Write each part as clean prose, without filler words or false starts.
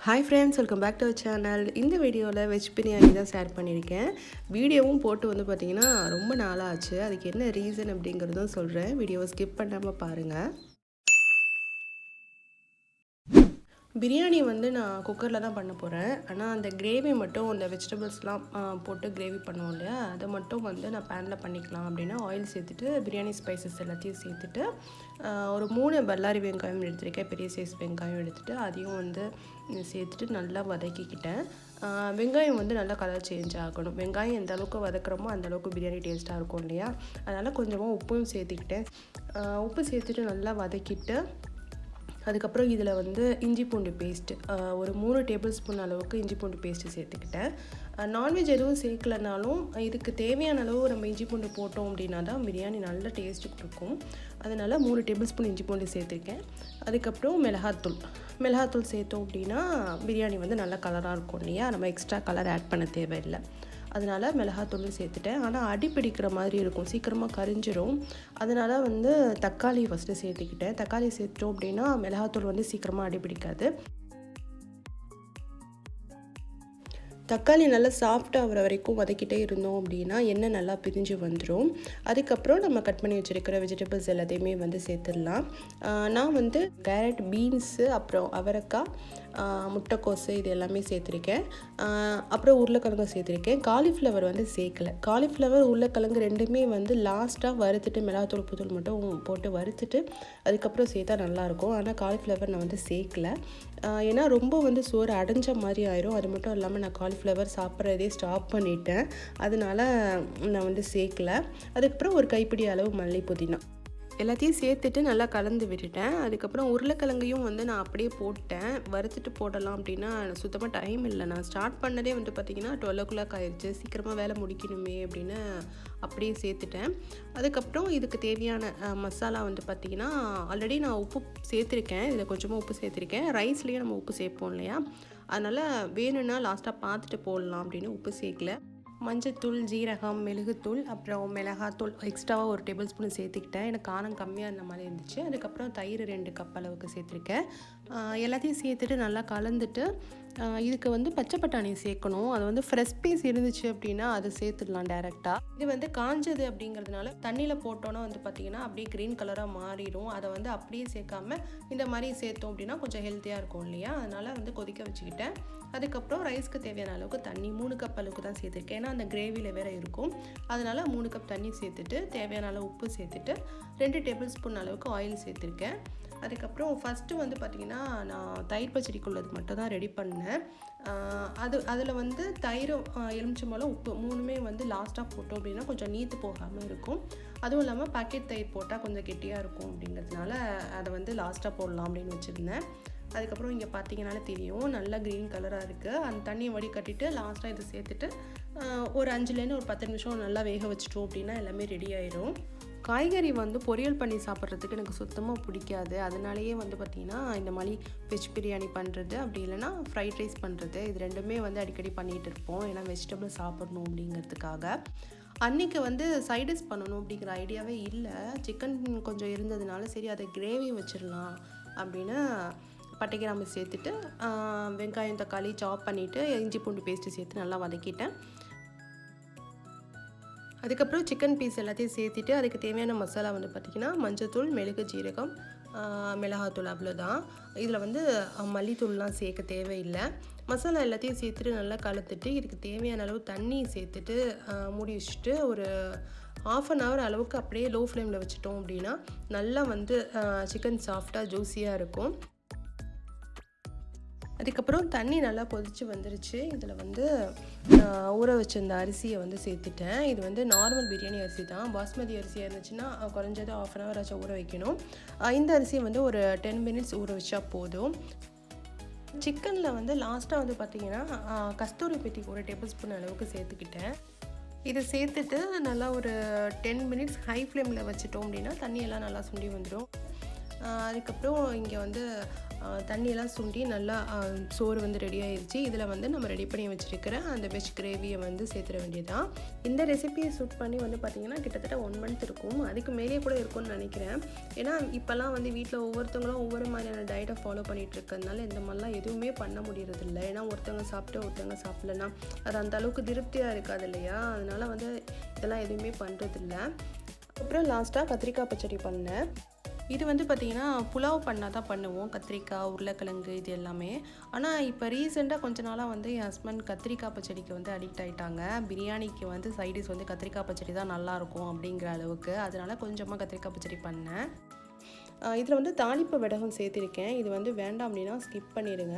Hi friends, welcome back to our channel. இந்த வீடியோவில் veg biryani தான் ஷேர் பண்ணியிருக்கேன். வீடியோவும் போட்டு வந்து பார்த்திங்கன்னா ரொம்ப நாளாச்சு. அதுக்கு என்ன ரீசன் அப்படிங்கிறதும் சொல்கிறேன். வீடியோவை ஸ்கிப் பண்ணாமல் பாருங்கள். பிரியாணி வந்து நான் குக்கரில் தான் பண்ண போகிறேன். ஆனால் அந்த கிரேவி மட்டும் அந்த வெஜிடபிள்ஸ்லாம் போட்டு கிரேவி பண்ணுவோம் இல்லையா, அதை மட்டும் வந்து நான் பேனில் பண்ணிக்கலாம் அப்படின்னா ஆயில் சேர்த்துட்டு பிரியாணி ஸ்பைசஸ் எல்லாத்தையும் சேர்த்துட்டு ஒரு 3 பல்லாரி வெங்காயம் எடுத்துருக்கேன். பெரிய சைஸ் வெங்காயம் எடுத்துகிட்டு அதையும் வந்து சேர்த்துட்டு நல்லா வதக்கிக்கிட்டேன். வெங்காயம் வந்து நல்லா கலர் சேஞ்ச் ஆகணும். வெங்காயம் எந்த அளவுக்கு வதக்குறோமோ அந்தளவுக்கு பிரியாணி டேஸ்ட்டாக இருக்கும் இல்லையா, அதனால் கொஞ்சமாக உப்பும் சேர்த்துக்கிட்டேன். உப்பு சேர்த்துட்டு நல்லா வதக்கிட்டு அதுக்கப்புறம் இதில் வந்து இஞ்சி பூண்டு பேஸ்ட்டு ஒரு 3 டேபிள் ஸ்பூன் அளவுக்கு இஞ்சி பூண்டு பேஸ்ட்டு சேர்த்துக்கிட்டேன். நான்வெஜ் எதுவும் சேர்க்கலனாலும் இதுக்கு தேவையான அளவு நம்ம இஞ்சி பூண்டு போட்டோம் அப்படின்னா தான் பிரியாணி நல்ல டேஸ்ட்டு கொடுக்கும். அதனால் 3 டேபிள் ஸ்பூன் இஞ்சி பூண்டு சேர்த்துருக்கேன். அதுக்கப்புறம் மிளகாத்தூள் சேர்த்தோம் அப்படின்னா பிரியாணி வந்து நல்லா கலராக இருக்கும் இல்லையா, நம்ம எக்ஸ்ட்ரா கலர் ஆட் பண்ண தேவையில்லை. அதனால் மிளகாத்தூள் சேர்த்துட்டேன். ஆனால் அடி பிடிக்கிற மாதிரி இருக்கும், சீக்கிரமாக கரிஞ்சிரும். அதனால் வந்து தக்காளி ஃபஸ்ட்டு சேர்த்துக்கிட்டேன். தக்காளி சேர்த்தோம் அப்படின்னா மிளகாத்தூள் வந்து சீக்கிரமாக அடி பிடிக்காது. தக்காளி நல்லா சாஃப்டாக ஆகிற வரைக்கும் வதக்கிட்டே இருந்தோம் அப்படின்னா எண்ணெய் நல்லா பிரிஞ்சு வந்துடும். அதுக்கப்புறம் நம்ம கட் பண்ணி வச்சுருக்கிற வெஜிடபிள்ஸ் எல்லாத்தையுமே வந்து சேர்த்துடலாம். நான் வந்து கேரட், பீன்ஸு, அப்புறம் அவரைக்காய், முட்டைக்கோசு இது எல்லாமே சேர்த்துருக்கேன். அப்புறம் உருளைக்கிழங்கு சேர்த்துருக்கேன். காலிஃப்ளவர் வந்து சேர்க்கலை. காலிஃப்ளவர் உருளைக்கிழங்கு ரெண்டுமே வந்து லாஸ்ட்டாக வறுத்துட்டு மிளகாத்தூள் உப்புத்தூள் மட்டும் போட்டு வறுத்துட்டு அதுக்கப்புறம் சேர்த்தா நல்லாயிருக்கும். ஆனால் காலிஃப்ளவர் நான் வந்து சேர்க்கலை. ஏன்னா ரொம்ப வந்து சோறு அடைஞ்ச மாதிரி ஆயிரும். அது மட்டும் இல்லாமல் நான் காலிஃப்ளவர் சாப்பிட்றதே ஸ்டாப் பண்ணிட்டேன். அதனால நான் வந்து சேர்க்கலை. அதுக்கப்புறம் ஒரு கைப்பிடி அளவு மல்லி, புதினா எல்லாத்தையும் சேர்த்துட்டு நல்லா கலந்து விட்டுட்டேன். அதுக்கப்புறம் உருளைக்கிழங்கையும் வந்து நான் அப்படியே போட்டேன். வறுத்துட்டு போடலாம் அப்படின்னா சுத்தமாக டைம் இல்லை. நான் ஸ்டார்ட் பண்ணதே வந்து பார்த்திங்கன்னா 12 ஆயிடுச்சு. சீக்கிரமாக வேலை முடிக்கணுமே அப்படின்னு அப்படியே சேர்த்துட்டேன். அதுக்கப்புறம் இதுக்கு தேவையான மசாலா வந்து பார்த்திங்கன்னா ஆல்ரெடி நான் உப்பு சேர்த்துருக்கேன். இதில் கொஞ்சமாக உப்பு சேர்த்துருக்கேன். ரைஸ்லேயே நம்ம உப்பு சேர்ப்போம் இல்லையா, அதனால் வேணும்னா லாஸ்ட்டாக பார்த்துட்டு போடலாம் அப்படின்னு உப்பு சேர்க்கல. மஞ்சத்தூள், ஜீரகம், மிளகுத்தூள், அப்புறம் மிளகாத்தூள் எக்ஸ்ட்ராவாக ஒரு டேபிள் ஸ்பூன் சேர்த்துக்கிட்டேன். எனக்கு காரம் கம்மியாக இருந்த மாதிரி இருந்துச்சு. அதுக்கப்புறம் தயிர் 2 கப் அளவுக்கு சேர்த்துருக்கேன். எல்லாத்தையும் சேர்த்துட்டு நல்லா கலந்துட்டு இதுக்கு வந்து பச்சை பட்டாணி சேர்க்கணும். அது வந்து ஃப்ரெஷ் பீஸ் இருந்துச்சு அப்படின்னா அது சேர்த்துடலாம் டேரெக்டாக. இது வந்து காஞ்சது அப்படிங்கிறதுனால தண்ணியில் போட்டோன்னா வந்து பார்த்திங்கன்னா அப்படியே க்ரீன் கலராக மாறிடும். அதை வந்து அப்படியே சேர்க்காம இந்த மாதிரி சேர்த்தோம் அப்படின்னா கொஞ்சம் ஹெல்த்தியாக இருக்கும் இல்லையா, அதனால் வந்து கொதிக்க வச்சுக்கிட்டேன். அதுக்கப்புறம் ரைஸ்க்கு தேவையான அளவுக்கு தண்ணி 3 கப் அளவுக்கு தான் சேர்த்துருக்கேன். ஏன்னா அந்த கிரேவியில் வேறு இருக்கும். அதனால் 3 கப் தண்ணி சேர்த்துட்டு தேவையான அளவு உப்பு சேர்த்துட்டு 2 டேபிள் ஸ்பூன் அளவுக்கு ஆயில் சேர்த்துருக்கேன். அதுக்கப்புறம் ஃபஸ்ட்டு வந்து பார்த்திங்கன்னா நான் தயிர் பச்சடிக்குள்ளது மட்டும் தான் ரெடி பண்ணேன். அதில் வந்து தயிரும் எலுமிச்சம்பழம், உப்பு 3மே வந்து லாஸ்ட்டாக போட்டோம் அப்படின்னா கொஞ்சம் நீத்து போகாமல் இருக்கும். அதுவும் இல்லாமல் பாக்கெட் தயிர் போட்டால் கொஞ்சம் கெட்டியாக இருக்கும் அப்படிங்கிறதுனால அதை வந்து லாஸ்ட்டாக போடலாம் அப்படின்னு வச்சுருந்தேன். அதுக்கப்புறம் இங்கே பார்த்தீங்கன்னாலே தெரியும் நல்லா க்ரீன் கலராக இருக்குது. அந்த தண்ணியை வடிகட்டிட்டு லாஸ்ட்டாக இதை சேர்த்துட்டு ஒரு 5லேருந்து ஒரு 10 நிமிஷம் நல்லா வேக வச்சிட்டோம் அப்படின்னா எல்லாமே ரெடி ஆயிரும். காய்கறி வந்து பொரியல் பண்ணி சாப்பிட்றதுக்கு எனக்கு சுத்தமாக பிடிக்காது. அதனாலேயே வந்து பார்த்திங்கன்னா இந்த மாதிரி வெஜ் பிரியாணி பண்ணுறது, அப்படி இல்லைனா ஃப்ரைட் ரைஸ் பண்ணுறது, இது ரெண்டுமே வந்து அடிக்கடி பண்ணிகிட்டு இருப்போம். ஏன்னா வெஜிடபிள் சாப்பிட்ணும் அப்படிங்கிறதுக்காக. அன்றைக்கி வந்து சைடிஷ் பண்ணணும் அப்படிங்கிற ஐடியாவே இல்லை. சிக்கன் கொஞ்சம் இருந்ததுனால சரி அதை கிரேவி வச்சிடலாம் அப்படின்னு பட்டை கிராம்பு சேர்த்துட்டு வெங்காயம், தக்காளி சாப் பண்ணிவிட்டு இஞ்சி பூண்டு பேஸ்ட்டு சேர்த்து நல்லா வதக்கிட்டேன். அதுக்கப்புறம் சிக்கன் பீஸ் எல்லாத்தையும் சேர்த்துட்டு அதுக்கு தேவையான மசாலா வந்து பார்த்திங்கன்னா மஞ்சத்தூள், மிளகு, ஜீரகம், மிளகாத்தூள், அவ்வளோதான். இதில் வந்து மல்லித்தூள்லாம் சேர்க்க தேவையில்லை. மசாலா எல்லாத்தையும் சேர்த்துட்டு நல்லா கலந்துட்டு இதுக்கு தேவையான அளவு தண்ணி சேர்த்துட்டு மூடி வச்சுட்டு ஒரு 1/2 hour அளவுக்கு அப்படியே லோ ஃப்ளேமில் வச்சுட்டோம் அப்படின்னா நல்லா வந்து சிக்கன் சாஃப்டாக ஜூஸியாக இருக்கும். அதுக்கப்புறம் தண்ணி நல்லா கொதித்து வந்துருச்சு. இதில் வந்து ஊற வச்சிருந்த அரிசியை வந்து சேர்த்துட்டேன். இது வந்து நார்மல் பிரியாணி அரிசி தான். பாஸ்மதி அரிசியாக இருந்துச்சுன்னா குறைஞ்சது 1/2 hour ஆச்சும் ஊற வைக்கணும். இந்த அரிசியை வந்து ஒரு 10 minutes ஊற வச்சா போதும். சிக்கனில் வந்து லாஸ்ட்டாக வந்து பார்த்திங்கன்னா கஸ்தூரி மெத்தி ஒரு டேபிள் ஸ்பூன் அளவுக்கு சேர்த்துக்கிட்டேன். இதை சேர்த்துட்டு நல்லா ஒரு 10 minutes ஹை ஃப்ளேமில் வச்சுட்டோம் அப்படின்னா தண்ணியெல்லாம் நல்லா சுண்டி வந்துடும். அதுக்கப்புறம் இங்கே வந்து தண்ணியெல்லாம் சுண்டி நல்லா சோறு வந்து ரெடி ஆயிடுச்சு. இதில் வந்து நம்ம ரெடி பண்ணி வச்சுருக்கிற அந்த வெஜ் கிரேவியை வந்து சேர்த்துட வேண்டியதான். இந்த ரெசிபியை ஷூட் பண்ணி வந்து பார்த்திங்கன்னா கிட்டத்தட்ட 1 மந்த் இருக்கும், அதுக்கு மேலே கூட இருக்கும்னு நினைக்கிறேன். ஏன்னா இப்போல்லாம் வந்து வீட்டில் ஒவ்வொருத்தவங்களும் ஒவ்வொரு மாதிரியான டயட்டை ஃபாலோ பண்ணிகிட்டு இருக்கிறதுனால இந்த மாதிரிலாம் எதுவுமே பண்ண முடியறதில்ல. ஏன்னா ஒருத்தவங்க சாப்பிட்டு ஒருத்தவங்க சாப்பிட்லன்னா அது அந்த அளவுக்கு திருப்தியாக இருக்காது இல்லையா? அதனால் வந்து இதெல்லாம் எதுவுமே பண்ணுறதில்ல. அப்புறம் லாஸ்ட்டாக கத்திரிக்காய் பச்சடி பண்ணேன். இது வந்து பார்த்திங்கன்னா புலாவ் பண்ணால் தான் பண்ணுவோம், கத்திரிக்காய் உருளைக்கிழங்கு இது எல்லாமே. ஆனால் இப்போ ரீசெண்டாக கொஞ்ச நாளாக வந்து என் ஹஸ்பண்ட் கத்திரிக்காய் பச்சடிக்கு வந்து அடிக்ட் ஆகிட்டாங்க. பிரியாணிக்கு வந்து சைடிஷ் வந்து கத்திரிக்காய் பச்சடி தான் நல்லாயிருக்கும் அப்படிங்கிற அளவுக்கு. அதனால் கொஞ்சமாக கத்திரிக்காய் பச்சடி பண்ணேன். இதில் வந்து தாளிப்பு வடகம் சேர்த்துருக்கேன். இது வந்து வேண்டாம் அப்படின்னா ஸ்கிப் பண்ணிடுங்க.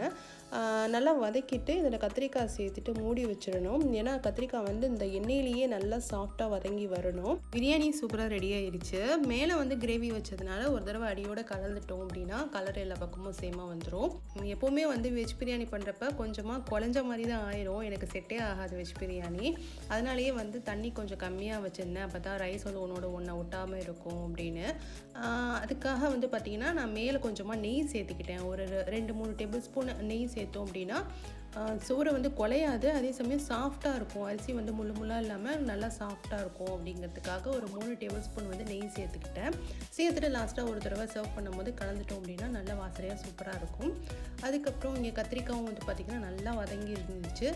நல்லா வதக்கிட்டு இதில் கத்திரிக்காய் சேர்த்துட்டு மூடி வச்சிடணும். ஏன்னா கத்திரிக்காய் வந்து இந்த எண்ணெயிலேயே நல்லா சாஃப்டாக வதங்கி வரணும். பிரியாணி சூப்பராக ரெடி ஆயிடுச்சு. மேலே வந்து கிரேவி வச்சதுனால ஒரு தடவை அடியோடு கலந்துட்டோம் அப்படின்னா கலர் எல்லா பக்கமும் சேமாக வந்துடும். எப்போவுமே வந்து வெஜ் பிரியாணி பண்ணுறப்ப கொஞ்சமாக குழஞ்ச மாதிரி தான் ஆயிரும். எனக்கு செட்டே ஆகாது வெஜ் பிரியாணி. அதனாலேயே வந்து தண்ணி கொஞ்சம் கம்மியாக வச்சுருந்தேன். அப்போ தான் ரைஸ் வந்து ஒன்றோட ஒன்றை ஒட்டாமல் இருக்கும் அப்படின்னு. அதுக்காக வந்து பார்த்திங்கன்னா நான் மேலே கொஞ்சமாக நெய் சேர்த்துக்கிட்டேன். ஒரு 2-3 டேபிள் ஸ்பூன் நெய் சேர்த்தோம் அப்படின்னா சோறு வந்து குலையாது, அதே சமயம் சாஃப்டாக இருக்கும். அரிசி வந்து முள்ளாக இல்லாமல் நல்லா சாஃப்டாக இருக்கும் அப்படிங்கிறதுக்காக ஒரு 3 டேபிள் ஸ்பூன் வந்து நெய் சேர்த்துக்கிட்டேன். சேர்த்துட்டு லாஸ்ட்டாக ஒரு தடவை சர்வ் பண்ணும்போது கலந்துட்டோம் அப்படின்னா நல்ல வாசனையாக சூப்பராக இருக்கும். அதுக்கப்புறம் இங்கே கத்திரிக்காயும் வந்து பார்த்திங்கன்னா நல்லா வதங்கி இருந்துச்சு.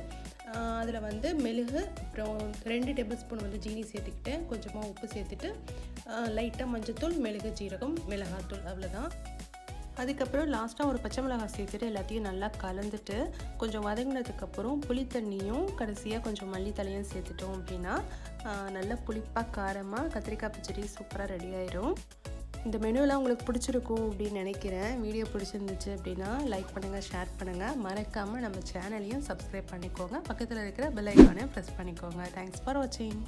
அதில் வந்து மெழுகு, அப்புறம் 2 டேபிள் ஸ்பூன் வந்து ஜீனி சேர்த்துக்கிட்டேன். கொஞ்சமாக உப்பு சேர்த்துட்டு லைட்டாக மஞ்சத்தூள், மிளகு, ஜீரகம், மிளகாத்தூள், அவ்வளோதான். அதுக்கப்புறம் லாஸ்ட்டாக ஒரு பச்சை மிளகாய் சேர்த்துட்டு எல்லாத்தையும் நல்லா கலந்துட்டு கொஞ்சம் வதங்கினதுக்கப்புறம் புளி தண்ணியும் கடைசியாக கொஞ்சம் மல்லித்தலையும் சேர்த்துட்டோம் அப்படின்னா நல்லா புளிப்பாக காரமாக கத்திரிக்காய் பச்சடி சூப்பராக ரெடி ஆயிடும். இந்த மெனுவெலாம் உங்களுக்கு பிடிச்சிருக்கும் அப்படின்னு நினைக்கிறேன். வீடியோ பிடிச்சிருந்துச்சு அப்படின்னா லைக் பண்ணுங்கள், ஷேர் பண்ணுங்கள். மறக்காமல் நம்ம சேனலையும் சப்ஸ்கிரைப் பண்ணிக்கோங்க. பக்கத்தில் இருக்கிற பெல் ஐக்கானையும் ப்ரெஸ் பண்ணிக்கோங்க. தேங்க்ஸ் ஃபார் வாட்சிங்.